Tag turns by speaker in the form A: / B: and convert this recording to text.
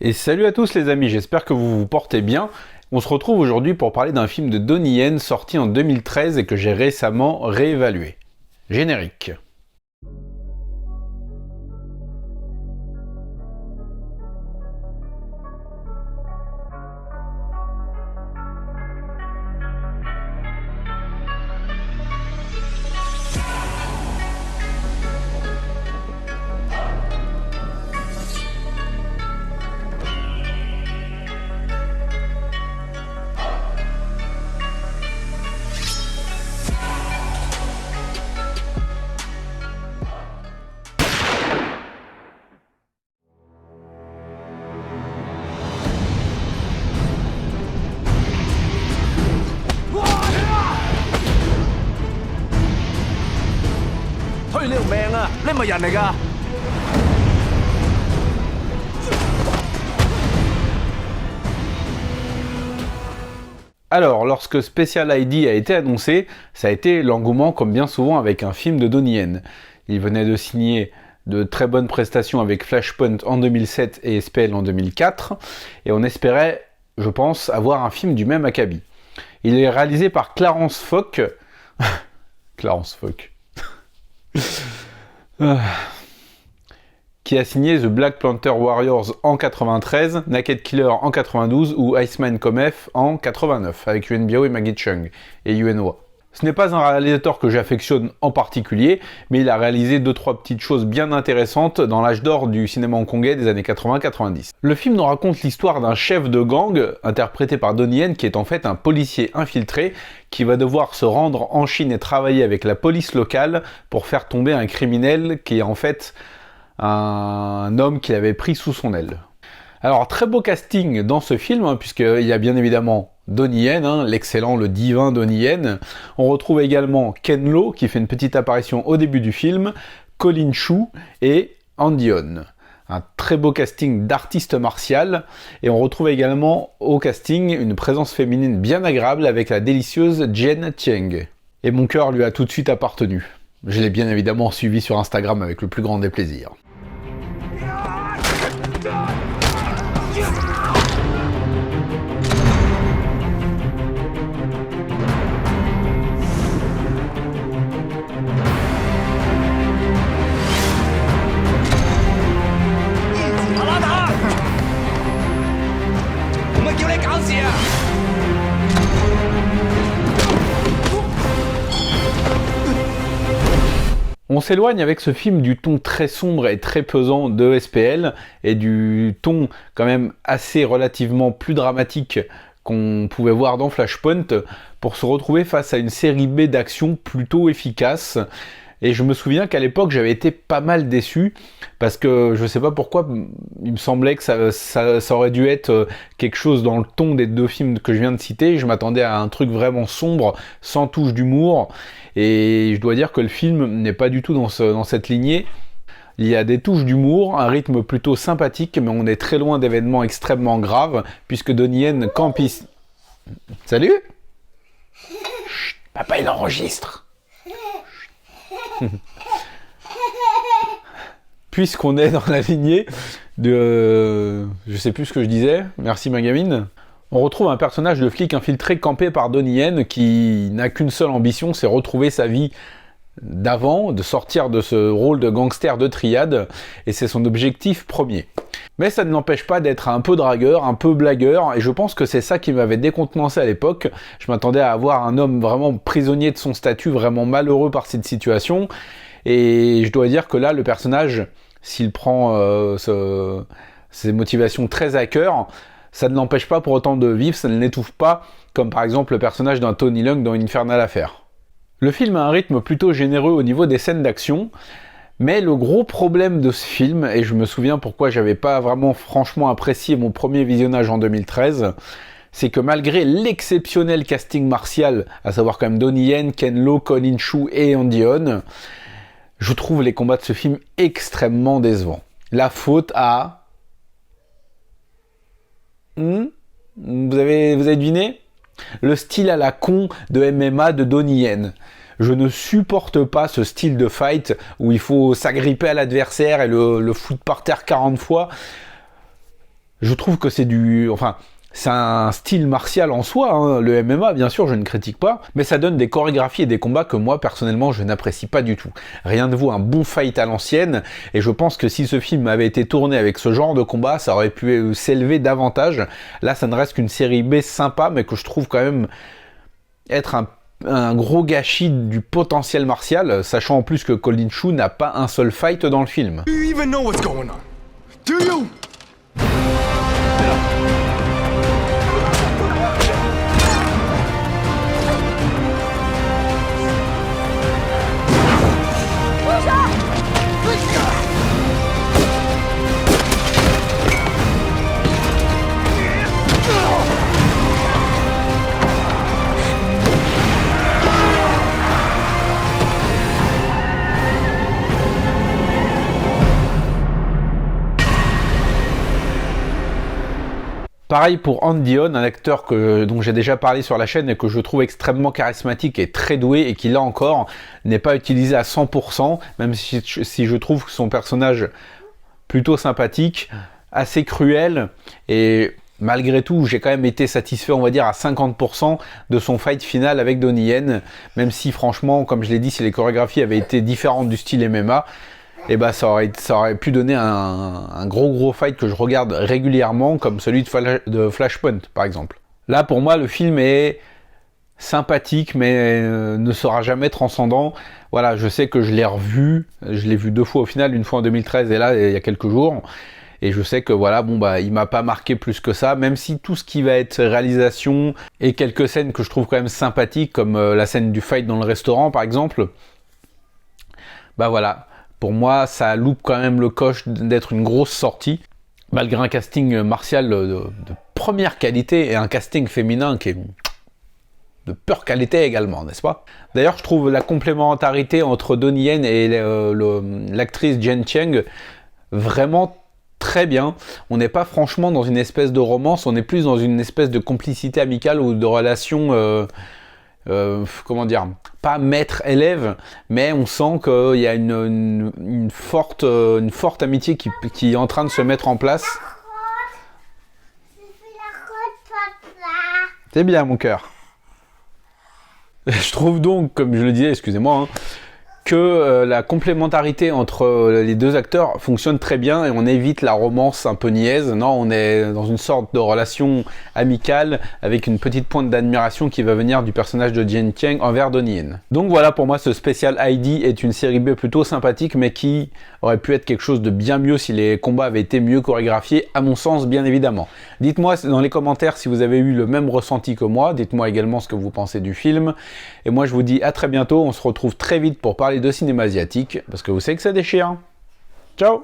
A: Et salut à tous les amis, j'espère que vous vous portez bien. On se retrouve aujourd'hui pour parler d'un film de Donnie Yen sorti en 2013 et que j'ai récemment réévalué. Générique. Alors, lorsque Special ID a été annoncé, ça a été l'engouement comme bien souvent avec un film de Donnie Yen. Il venait de signer de très bonnes prestations avec Flashpoint en 2007 et SPL en 2004, et on espérait, je pense, avoir un film du même acabit. Il est réalisé par Clarence Fock. Clarence Fock. Qui a signé The Black Panther Warriors en 93, Naked Killer en 92 ou Iceman Come F en 89 avec Yuen Biao et Maggie Cheung et Yuen Wah. Ce n'est pas un réalisateur que j'affectionne en particulier, mais il a réalisé 2-3 petites choses bien intéressantes dans l'âge d'or du cinéma hongkongais des années 80-90. Le film nous raconte l'histoire d'un chef de gang, interprété par Donnie Yen, qui est en fait un policier infiltré, qui va devoir se rendre en Chine et travailler avec la police locale pour faire tomber un criminel qui est en fait un homme qu'il avait pris sous son aile. Alors, très beau casting dans ce film, puisqu'il y a bien évidemment Donnie Yen, l'excellent, le divin Donnie Yen. On retrouve également Ken Lo, qui fait une petite apparition au début du film, Colin Chou et Andy On. Un très beau casting d'artiste martial. Et on retrouve également au casting une présence féminine bien agréable avec la délicieuse Jen Tieng. Et mon cœur lui a tout de suite appartenu. Je l'ai bien évidemment suivi sur Instagram avec le plus grand des plaisirs. On s'éloigne avec ce film du ton très sombre et très pesant de SPL et du ton quand même assez relativement plus dramatique qu'on pouvait voir dans Flashpoint pour se retrouver face à une série B d'action plutôt efficace. Et je me souviens qu'à l'époque j'avais été pas mal déçu parce que je sais pas pourquoi il me semblait que ça aurait dû être quelque chose dans le ton des deux films que je viens de citer. Je m'attendais à un truc vraiment sombre, sans touche d'humour, et je dois dire que le film n'est pas du tout dans cette lignée. Il y a des touches d'humour, un rythme plutôt sympathique, mais on est très loin d'événements extrêmement graves puisque Donnie Yen campe ici. Salut. Chut, papa il enregistre. Puisqu'on est dans la lignée de... Je sais plus ce que je disais, merci ma gamine. On retrouve un personnage de flic infiltré campé par Donnie Yen qui n'a qu'une seule ambition, c'est retrouver sa vie d'avant, de sortir de ce rôle de gangster de triade, et c'est son objectif premier. Mais ça ne l'empêche pas d'être un peu dragueur, un peu blagueur, et je pense que c'est ça qui m'avait décontenancé à l'époque. Je m'attendais à avoir un homme vraiment prisonnier de son statut, vraiment malheureux par cette situation, et je dois dire que là, le personnage, s'il prend ses motivations très à cœur, ça ne l'empêche pas pour autant de vivre, ça ne l'étouffe pas, comme par exemple le personnage d'un Tony Leung dans Infernal Affair. Le film a un rythme plutôt généreux au niveau des scènes d'action, mais le gros problème de ce film, et je me souviens pourquoi j'avais pas vraiment franchement apprécié mon premier visionnage en 2013, c'est que malgré l'exceptionnel casting martial, à savoir quand même Donnie Yen, Ken Lo, Colin Chou et Andy On, je trouve les combats de ce film extrêmement décevants. La faute à... Vous avez deviné ? Le style à la con de MMA de Donnie Yen. Je ne supporte pas ce style de fight où il faut s'agripper à l'adversaire et le foutre par terre 40 fois. Je trouve que c'est c'est un style martial en soi, hein. Le MMA, bien sûr, je ne critique pas, mais ça donne des chorégraphies et des combats que moi, personnellement, je n'apprécie pas du tout. Rien ne vaut un bon fight à l'ancienne, et je pense que si ce film avait été tourné avec ce genre de combat, ça aurait pu s'élever davantage. Là, ça ne reste qu'une série B sympa, mais que je trouve quand même être un gros gâchis du potentiel martial, sachant en plus que Colin Chou n'a pas un seul fight dans le film.
B: Do you even know what's going on? Do you?
A: Pareil pour Andy On, un acteur dont j'ai déjà parlé sur la chaîne et que je trouve extrêmement charismatique et très doué et qui là encore n'est pas utilisé à 100%, même si je trouve son personnage plutôt sympathique, assez cruel, et malgré tout j'ai quand même été satisfait, on va dire à 50% de son fight final avec Donnie Yen, même si franchement, comme je l'ai dit, si les chorégraphies avaient été différentes du style MMA, et bah ça aurait pu donner un gros fight que je regarde régulièrement, comme celui de Flashpoint par exemple. Là pour moi le film est sympathique mais ne sera jamais transcendant. Voilà, je sais que je l'ai vu 2 fois au final, une fois en 2013 et là il y a quelques jours. Et je sais que voilà, il m'a pas marqué plus que ça, même si tout ce qui va être réalisation et quelques scènes que je trouve quand même sympathiques, comme la scène du fight dans le restaurant par exemple, bah voilà. Pour moi, ça loupe quand même le coche d'être une grosse sortie, malgré un casting martial de première qualité et un casting féminin qui est de pure qualité également, n'est-ce pas? D'ailleurs, je trouve la complémentarité entre Donnie Yen et l'actrice Jen Cheng vraiment très bien. On n'est pas franchement dans une espèce de romance, on est plus dans une espèce de complicité amicale ou de relation... comment dire, pas maître-élève, mais on sent qu'il y a une forte amitié qui est en train de se mettre en place. C'est bien mon cœur. Je trouve donc, comme je le disais, excusez-moi, hein, que la complémentarité entre les deux acteurs fonctionne très bien et on évite la romance un peu niaise. Non, on est dans une sorte de relation amicale avec une petite pointe d'admiration qui va venir du personnage de Jen Cheng envers Donnie Yen. Donc voilà, pour moi ce spécial Heidi est une série B plutôt sympathique mais qui aurait pu être quelque chose de bien mieux si les combats avaient été mieux chorégraphiés, à mon sens bien évidemment. Dites-moi dans les commentaires si vous avez eu le même ressenti que moi, dites-moi également ce que vous pensez du film. Et moi je vous dis à très bientôt, on se retrouve très vite pour parler de cinéma asiatique, parce que vous savez que ça déchire. Ciao!